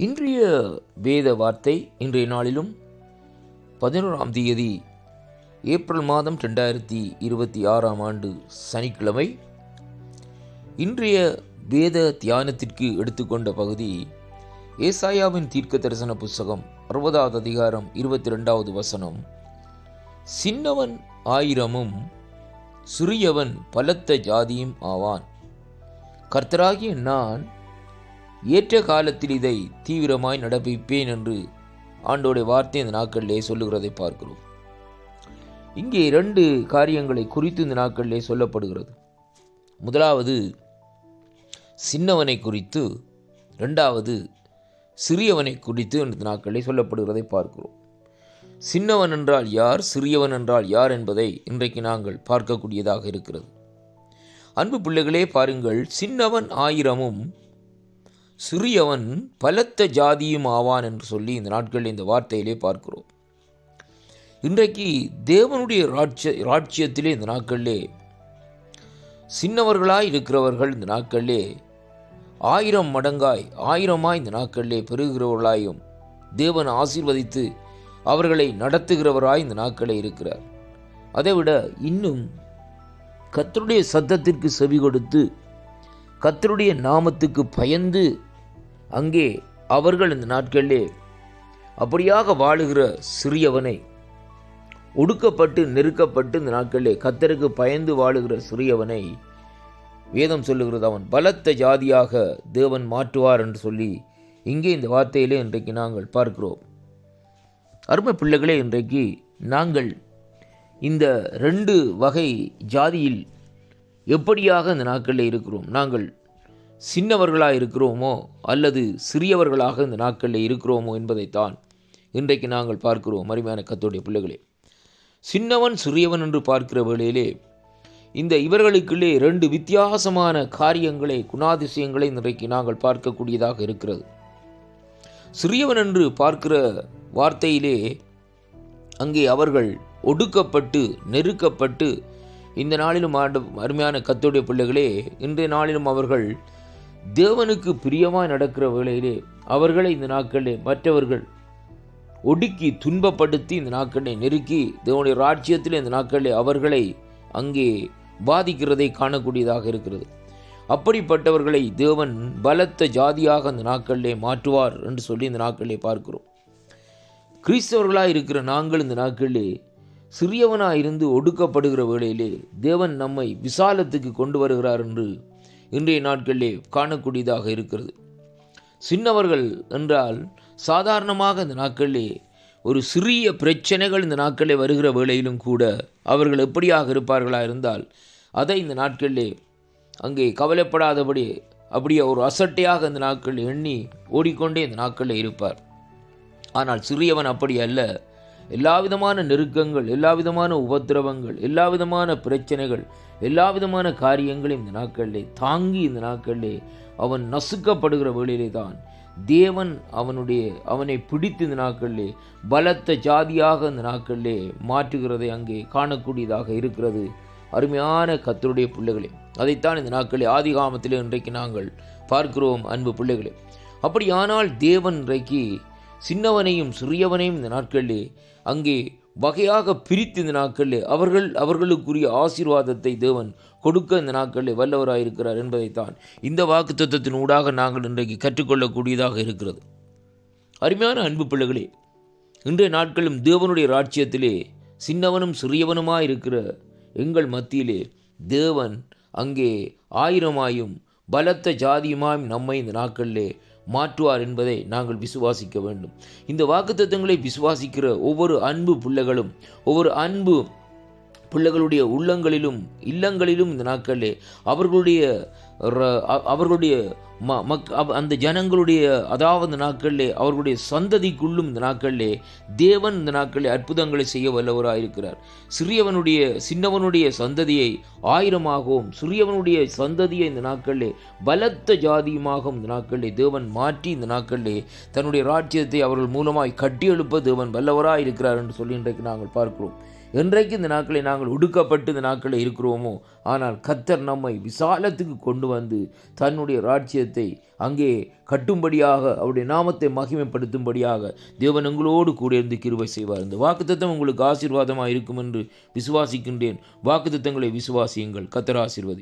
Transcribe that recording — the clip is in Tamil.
இன்றைய வேத வார்த்தை இன்றைய நாளிலும் 11ஆம் தேதி ஏப்ரல் மாதம் 2026ஆம் ஆண்டு சனிக்கிழமை. இன்றைய வேத தியானத்திற்கு எடுத்துக்கொண்ட பகுதி ஏசாயாவின் தீர்க்க தரிசன புஸ்தகம் 60வது அதிகாரம் 22வது வசனம். சின்னவன் ஆயிரமும் சிறியவன் பலத்த ஜாதியும் ஆவான். கர்த்தராகிய நான் ஏற்ற காலத்தில் இதை தீவிரமாய் நடப்பிப்பேன் என்று ஆண்டோடைய வார்த்தை இந்த நாட்களிலே சொல்லுகிறதை பார்க்கிறோம். இங்கே 2 காரியங்களை குறித்து இந்த நாட்களிலே சொல்லப்படுகிறது. முதலாவது சின்னவனை குறித்து, 2வது சிறியவனை குறித்து இந்த நாட்களிலே சொல்லப்படுகிறதை பார்க்கிறோம். சின்னவன் என்றால் யார், சிறியவன் என்றால் யார் என்பதை இன்றைக்கு நாங்கள் பார்க்கக்கூடியதாக இருக்கிறது. அன்பு பிள்ளைகளே, பாருங்கள், சின்னவன் ஆயிரமும் சிறியவன் பலத்த ஜாதியும் ஆவான் என்று சொல்லி இந்த நாட்களில் இந்த வார்த்தையிலே பார்க்கிறோம். இன்றைக்கு தேவனுடைய ராட்சியத்திலே இந்த நாட்களிலே சின்னவர்களாய் இருக்கிறவர்கள் இந்த நாட்களிலே 1000 மடங்காய் 1000ஆய் இந்த நாட்களிலே பெருகிறவர்களாயும் தேவன் ஆசீர்வதித்து அவர்களை நடத்துகிறவராய் இந்த நாட்களே இருக்கிறார். அதைவிட இன்னும் கர்த்தருடைய சத்தத்திற்கு செவி கொடுத்து கர்த்தருடைய நாமத்துக்கு பயந்து அங்கே அவர்கள் இந்த நாட்களிலே அப்படியாக வாழுகிற சிறியவனை, ஒடுக்கப்பட்டு நெருக்கப்பட்டு இந்த நாட்களிலே கர்த்தருக்கு பயந்து வாழுகிற சிறியவனை வேதம் சொல்லுகிறது, அவன் பலத்த ஜாதியாக தேவன் மாற்றுவார் என்று சொல்லி இங்கே இந்த வார்த்தையிலே இன்றைக்கு நாங்கள் பார்க்கிறோம். அருமை பிள்ளைகளே, இன்றைக்கு நாங்கள் இந்த 2 வகை ஜாதியில் எப்படியாக இந்த நாட்களில் இருக்கிறோம்? நாங்கள் சின்னவர்களாக இருக்கிறோமோ அல்லது சிறியவர்களாக இந்த நாட்களில் இருக்கிறோமோ என்பதைத்தான் இன்றைக்கு நாங்கள் பார்க்கிறோம். அருமையான கர்த்தருடைய பிள்ளைகளே, சின்னவன் சிறியவன் என்று பார்க்கிற வேளையிலே இந்த இவர்களுக்குள்ளே 2 வித்தியாசமான காரியங்களை, குணாதிசயங்களை இன்றைக்கு நாங்கள் பார்க்கக்கூடியதாக இருக்கிறது. சிறியவன் என்று பார்க்கிற வார்த்தையிலே அங்கே அவர்கள் ஒடுக்கப்பட்டு நெருக்கப்பட்டு, இந்த நாளிலும் அருமையான கர்த்தருடைய பிள்ளைகளே, இன்றைய நாளிலும் அவர்கள் தேவனுக்கு பிரியமாய் நடக்கிற வேளையிலே அவர்களை இந்த நாட்களிலே மற்றவர்கள் ஒடுக்கி துன்பப்படுத்தி இந்த நாட்களை நெருக்கி தேவனுடைய ராஜ்யத்தில் இந்த நாட்களிலே அவர்களை அங்கே பாதிக்கிறதை காணக்கூடியதாக இருக்கிறது. அப்படிப்பட்டவர்களை தேவன் பலத்த ஜாதியாக இந்த நாட்களிலே மாற்றுவார் என்று சொல்லி இந்த நாட்களிலே பார்க்கிறோம். கிறிஸ்தவர்களாக இருக்கிற நாங்கள் இந்த நாட்களிலே சிறியவனாக இருந்து ஒடுக்கப்படுகிற வேளையிலே தேவன் நம்மை விசாலத்துக்கு கொண்டு வருகிறார் என்று இன்றைய நாட்களிலே காணக்கூடியதாக இருக்கிறது. சின்னவர்கள் என்றால் சாதாரணமாக இந்த நாட்களிலே ஒரு சிறிய பிரச்சனைகள் இந்த நாட்களிலே வருகிற வேளையிலும் கூட அவர்கள் எப்படியாக இருப்பார்களாக இருந்தால் அதை இந்த நாட்களிலே அங்கே கவலைப்படாதபடி அப்படியே ஒரு அசட்டையாக இந்த நாட்களில் எண்ணி ஓடிக்கொண்டே இந்த நாட்களில் இருப்பார். ஆனால் சிறியவன் அப்படி அல்ல. எல்லாவிதமான நெருக்கங்கள், எல்லாவிதமான உபத்திரவங்கள், எல்லாவிதமான பிரச்சனைகள், எல்லாவிதமான காரியங்களையும் இந்த நாட்களிலே தாங்கி இந்த நாட்களிலே அவன் நசுக்கப்படுகிற வேளையிலே தான் தேவன் அவனை பிடித்து இந்த நாட்களிலே பலத்த ஜாதியாக இந்த நாட்களிலே மாற்றுகிறதை அங்கே காணக்கூடியதாக இருக்கிறது. அருமையான கர்த்தருடைய பிள்ளைகளே, அதைத்தான் இந்த நாட்களிலே ஆதிகாமத்திலே இன்றைக்கு நாங்கள் பார்க்கிறோம். அன்பு பிள்ளைகளே, அப்படியானால் தேவன் இன்றைக்கு சின்னவனையும் சிறியவனையும் இந்த நாட்களிலே அங்கே வகையாக பிரித்து இந்த நாட்களிலே அவர்களுக்குரிய ஆசீர்வாதத்தை தேவன் கொடுக்க இந்த நாட்களில் வல்லவராயிருக்கிறார் என்பதைத்தான் இந்த வாக்குத்தத்தத்தின் ஊடாக நாங்கள் இன்றைக்கு கற்றுக்கொள்ளக்கூடியதாக இருக்கிறது. அருமையான அன்பு பிள்ளைகளே, இன்றைய நாட்களும் தேவனுடைய ராஜ்யத்திலே சின்னவனும் சிறியவனுமாய் இருக்கிற எங்கள் மத்தியிலே தேவன் அங்கே 1000ஆயும் பலத்த ஜாதியுமாயும் நம்மை இந்த நாட்களிலே மாற்றுவார் என்பதை நாங்கள் விசுவாசிக்க வேண்டும். இந்த வாக்குத்தத்தங்களை விசுவாசிக்கிற ஒவ்வொரு அன்பு பிள்ளைகளும், ஒவ்வொரு அன்பு பிள்ளைகளுடைய உள்ளங்களிலும் இல்லங்களிலும் இந்த நாட்களிலே அவர்களுடைய அந்த ஜனங்களுடைய, அதாவது நாட்களிலே அவர்களுடைய சந்ததிக்குள்ளும் இந்த நாட்களிலே தேவன் இந்த நாட்களிலே அற்புதங்களை செய்ய வல்லவராயிருக்கிறார். சின்னவனுடைய சந்ததியை 1000ஆகவும் சிறியவனுடைய சந்ததியை இந்த நாட்களிலே பலத்த ஜாதியுமாகவும் இந்த நாட்களிலே தேவன் மாற்றி இந்த நாட்களிலே தன்னுடைய ராஜ்யத்தை அவர்கள் மூலமாய் கட்டியெழுப்ப தேவன் வல்லவராயிருக்கிறார் என்று சொல்லி இன்றைக்கு நாங்கள் பார்க்கிறோம். என்றைக்கு இந்த நாட்களை நாங்கள் ஒடுக்கப்பட்டு இந்த நாட்களில் இருக்கிறோமோ, ஆனால் கர்த்தர் நம்மை விசாலத்துக்கு கொண்டு வந்து தன்னுடைய ராஜ்யத்தை அங்கே கட்டும்படியாக, அவருடைய நாமத்தை மகிமைப்படுத்தும்படியாக தேவன் எங்களோடு கூட இருந்து கிருபை செய்வார். இந்த வாக்குத்தத்தம் உங்களுக்கு ஆசீர்வாதமாக இருக்கும் என்று விசுவாசிக்கின்றேன். வாக்குத்தத்தங்களை விசுவாசியுங்கள். கர்த்தர் ஆசீர்வதி.